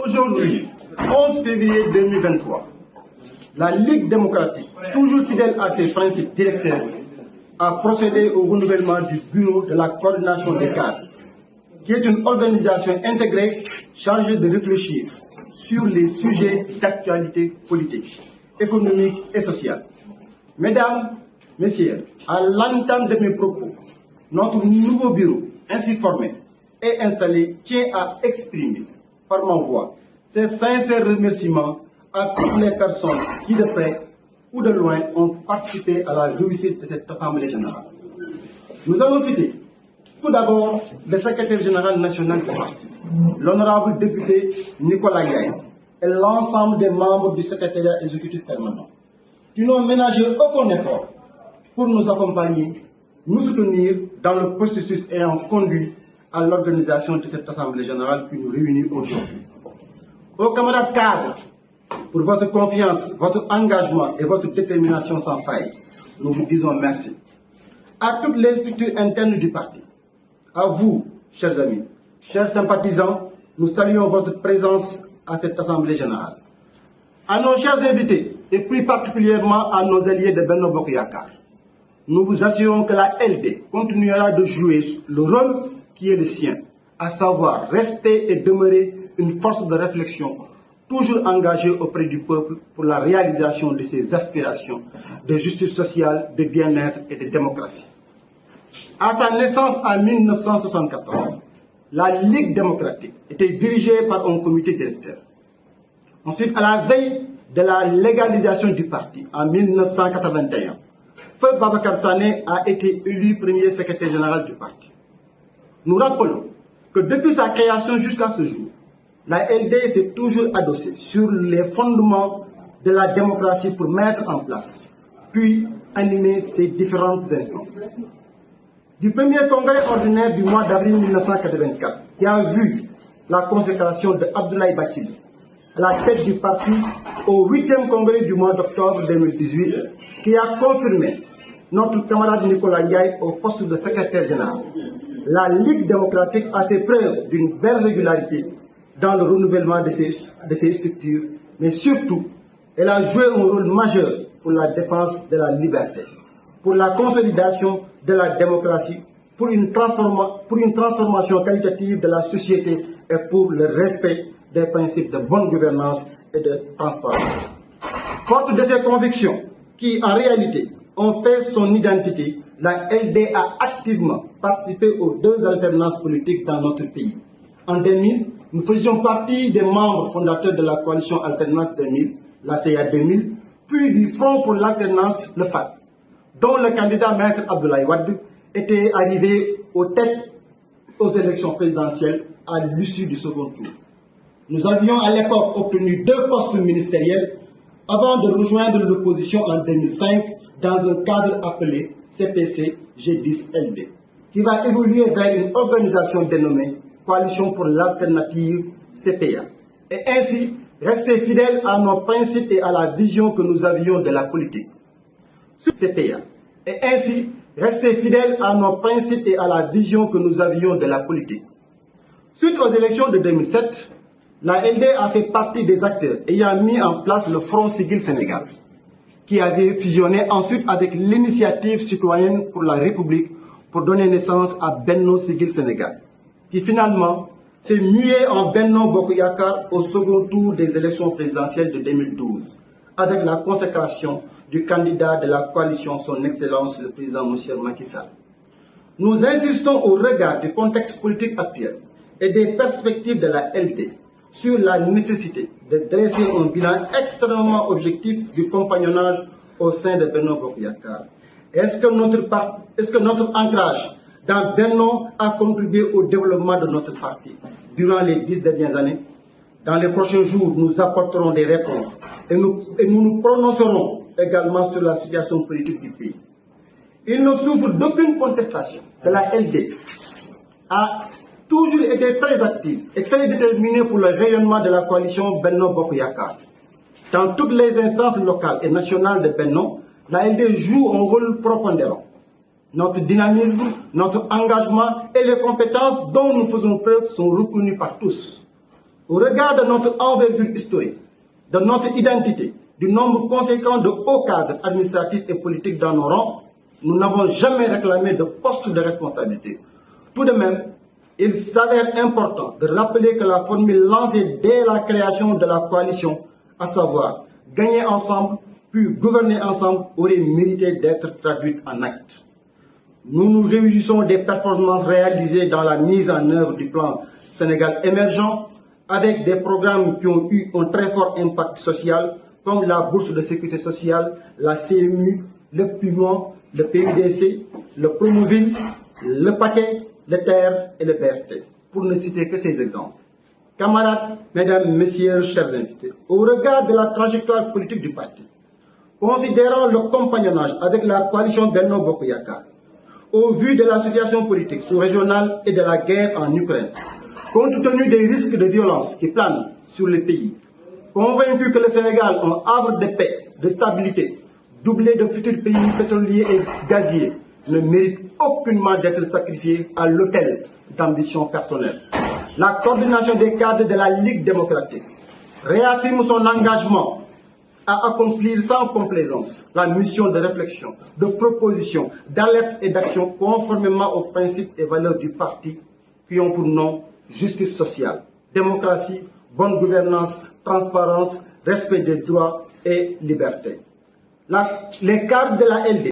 Aujourd'hui, 11 février 2023, la Ligue démocratique, toujours fidèle à ses principes directeurs, a procédé au renouvellement du bureau de la coordination des cadres, qui est une organisation intégrée chargée de réfléchir sur les sujets d'actualité politique, économique et sociale. Mesdames, Messieurs, à l'entame de mes propos, notre nouveau bureau, ainsi formé et installé, tient à exprimer par ma voix ses sincères remerciements à toutes les personnes qui, de près ou de loin, ont participé à la réussite de cette Assemblée générale. Nous allons citer tout d'abord le secrétaire général national du parti, l'honorable député Nicolas Yaye, et l'ensemble des membres du secrétariat exécutif permanent, qui n'ont ménagé aucun effort pour nous accompagner, nous soutenir dans le processus ayant conduit à l'organisation de cette Assemblée générale qui nous réunit aujourd'hui. Aux camarades cadres, pour votre confiance, votre engagement et votre détermination sans faille, nous vous disons merci. À toutes les structures internes du parti, à vous, chers amis, chers sympathisants, nous saluons votre présence à cette Assemblée générale. À nos chers invités, et plus particulièrement à nos alliés de Benno Bokk Yakaar, nous vous assurons que la LD continuera de jouer le rôle qui est le sien, à savoir rester et demeurer une force de réflexion toujours engagée auprès du peuple pour la réalisation de ses aspirations de justice sociale, de bien-être et de démocratie. À sa naissance en 1974, la Ligue démocratique était dirigée par un comité directeur. Ensuite, à la veille de la légalisation du parti en 1981, Feu Babacar Sané a été élu premier secrétaire général du parti. Nous rappelons que depuis sa création jusqu'à ce jour, la LD s'est toujours adossée sur les fondements de la démocratie pour mettre en place, puis animer ses différentes instances. Du premier congrès ordinaire du mois d'avril 1984, qui a vu la consécration de Abdoulaye Bathily à la tête du parti, au 8e congrès du mois d'octobre 2018, qui a confirmé notre camarade Nicolas Yaye au poste de secrétaire général. La Ligue démocratique a fait preuve d'une belle régularité dans le renouvellement de ses structures, mais surtout, elle a joué un rôle majeur pour la défense de la liberté, pour la consolidation de la démocratie, pour une transformation qualitative de la société et pour le respect des principes de bonne gouvernance et de transparence. Forte de ces convictions, qui en réalité ont fait son identité, la LD a activement participé aux deux alternances politiques dans notre pays. En 2000, nous faisions partie des membres fondateurs de la coalition Alternance 2000, la CA 2000, puis du Front pour l'alternance, le FAT, dont le candidat Maître Abdoulaye Wade était arrivé aux élections présidentielles à l'issue du second tour. Nous avions à l'époque obtenu 2 postes ministériels avant de rejoindre l'opposition en 2005 dans un cadre appelé CPC G10LD, qui va évoluer vers une organisation dénommée Coalition pour l'alternative CPA, et ainsi rester fidèle à nos principes et à la vision que nous avions de la politique. CPA, et ainsi rester fidèle à nos principes et à la vision que nous avions de la politique. Suite aux élections de 2007, la LD a fait partie des acteurs ayant mis en place le Front Siggil Sénégal, qui avait fusionné ensuite avec l'Initiative citoyenne pour la République pour donner naissance à Benno Siggil Sénégal, qui finalement s'est mué en Benno Bokk Yakaar au second tour des élections présidentielles de 2012, avec la consécration du candidat de la coalition, son Excellence le président M. Macky Sall. Nous insistons au regard du contexte politique actuel et des perspectives de la LD sur la nécessité de dresser un bilan extrêmement objectif du compagnonnage au sein de Benno Bokk Yakaar. Est-ce que notre ancrage dans Benno a contribué au développement de notre parti durant les 10 dernières années? Dans les prochains jours, nous apporterons des réponses et nous prononcerons également sur la situation politique du pays. Il ne souffre d'aucune contestation que la LD a toujours été très active et très déterminée pour le rayonnement de la coalition Benno Bokk Yakaar. Dans toutes les instances locales et nationales de Benno, la LD joue un rôle prépondérant. Notre dynamisme, notre engagement et les compétences dont nous faisons preuve sont reconnus par tous. Au regard de notre envergure historique, de notre identité, du nombre conséquent de hauts cadres administratifs et politiques dans nos rangs, nous n'avons jamais réclamé de poste de responsabilité. Tout de même, il s'avère important de rappeler que la formule lancée dès la création de la coalition, à savoir gagner ensemble, puis gouverner ensemble, aurait mérité d'être traduite en actes. Nous nous réjouissons des performances réalisées dans la mise en œuvre du plan Sénégal émergent, avec des programmes qui ont eu un très fort impact social, comme la bourse de sécurité sociale, la CMU, le PUMON, le PUDC, le Promoville, le paquet, le TER et le BRT, pour ne citer que ces exemples. Camarades, mesdames, messieurs, chers invités, au regard de la trajectoire politique du parti, considérant le compagnonnage avec la coalition Benno Bokk Yakaar, au vu de la situation politique sous-régionale et de la guerre en Ukraine, compte tenu des risques de violence qui planent sur le pays, convaincu que le Sénégal, un havre de paix, de stabilité, doublé de futurs pays pétroliers et gaziers, ne mérite aucunement d'être sacrifié à l'autel d'ambition personnelle. La coordination des cadres de la Ligue démocratique réaffirme son engagement à accomplir sans complaisance la mission de réflexion, de proposition, d'alerte et d'action conformément aux principes et valeurs du parti qui ont pour nom justice sociale, démocratie, bonne gouvernance, transparence, respect des droits et libertés. Les cadres de la LD